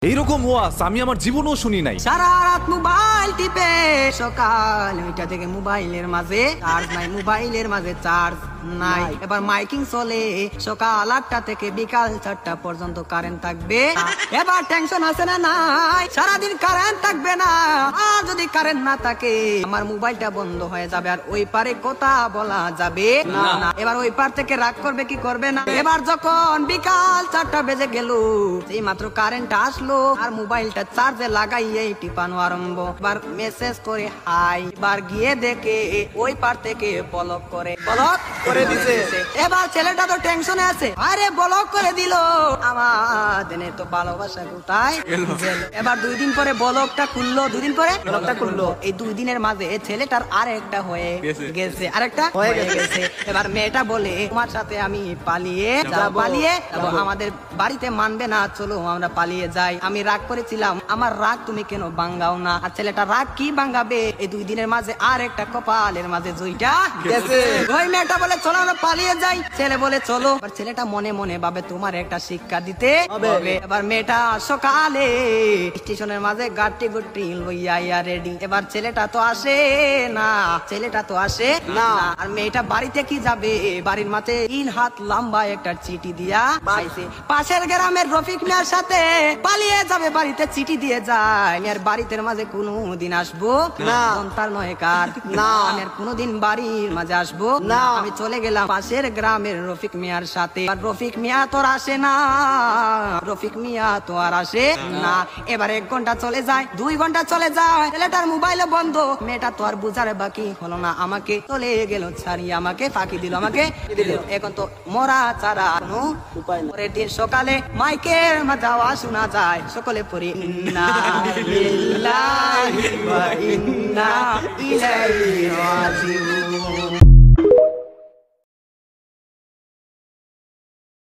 এইরকম ওয়াজ আমি আমার জীবনেও শুনি নাই। সারা রাত মোবাইল টিপে সকাল 9টা থেকে মোবাইলের মাঝে চার্জ নাই, মোবাইলের মাঝে চার্জ নাই। এবার মাইকিং চলে সকাল 8টা থেকে বিকাল 4টা পর্যন্ত কারেন্ট থাকবে। এবার টেনশন আছে না নাই, সারাদিন কারেন্ট থাকবে না। আর যদি কারেন্ট না থাকে আমার মোবাইলটা বন্ধ হয়ে যাবে, আর ওই পারে কথা বলা যাবে না। এবার ওই পার থেকে রাগ করবে কি করবে না। এবার যখন বিকাল 4টা বেজে গেল, সেই মাত্র কারেন্ট আসলো আর মোবাইলটা চার্জে লাগাইয়ে টিপানো আরম্ভ। এবার মেসেজ করে হাই, এবার গিয়ে দেখে ওই পার থেকে ব্লক করে দিছে। এবার ছেলেটা তো টেনশনে আছে, আরে ব্লক করে দিল, আমাদের তো ভালোবাসা কোথায় গেল। এবার 2 দিন পরে ব্লকটা খুললো, 2 দিন পরে ব্লকটা খুললো। এই 2 দিনের মাঝে ছেলেটার আরেকটা হয়ে গেছে, আরেকটা হয়ে গেছে। এবার মেয়েটা বলে তোমার সাথে আমি পালিয়ে যাবো, আমাদের বাড়িতে মানবে না, চলো আমরা পালিয়ে যাই। আমি রাগ করেছিলাম, আমার রাগ তুমি কেন ভাঙ্গাও না। আর ছেলেটা রাগ কি ভাঙ্গাবে, এই 2 দিনের মাঝে আর একটা কপালের মাঝে জুইটা গেছে। ওই মেয়েটা বলে চলো আমরা পালিয়ে যাই, ছেলে বলে চলো। এবার ছেলেটা মনে মনে ভাবে তোমার একটা শিক্ষা দিতে হবে। এবার মেয়েটা সকালে স্টেশনের মাঝে গাড়ি গুটি লইয়া রেডি। এবার ছেলেটা তো আসে না, আর মেয়েটা বাড়িতে কি যাবে, বাড়ির মাঝে 3 হাত লম্বা একটা চিঠি দিয়া পাইছে। পাশের গ্রামের রফিক মিয়ার সাথে পালিয়ে যাবে, বাড়িতে চিঠি দিয়ে যায়। আর বাড়িতে মাঝে কোনদিন আসবো না, তার নয় কার না, আমি আর কোনদিন বাড়ির মাঝে আসবো না। আমি চলে গেলাম পাশের গ্রামের রফিক মিয়ার সাথে। আর রফিক মিয়া তো আসে না, এবার 1 ঘন্টা চলে যায়, 2 ঘন্টা চলে যায়, ছেলেটার মোবাইলে বন্ধ। মেয়েটা তো আর বুঝার বাকি হলো না, আমাকে চলে গেল ছাড়িয়ে, আমাকে ফাঁকি দিল, এখন তো মরা ছাড়া কোনো উপায় নেই। পরের দিন সকালে মাইকের মাঝে আওয়াজ শোনা যায়, সকলে পড়ি ইন্না লিল্লাহি ওয়া ইন্না ইলাইহি রাজিউন।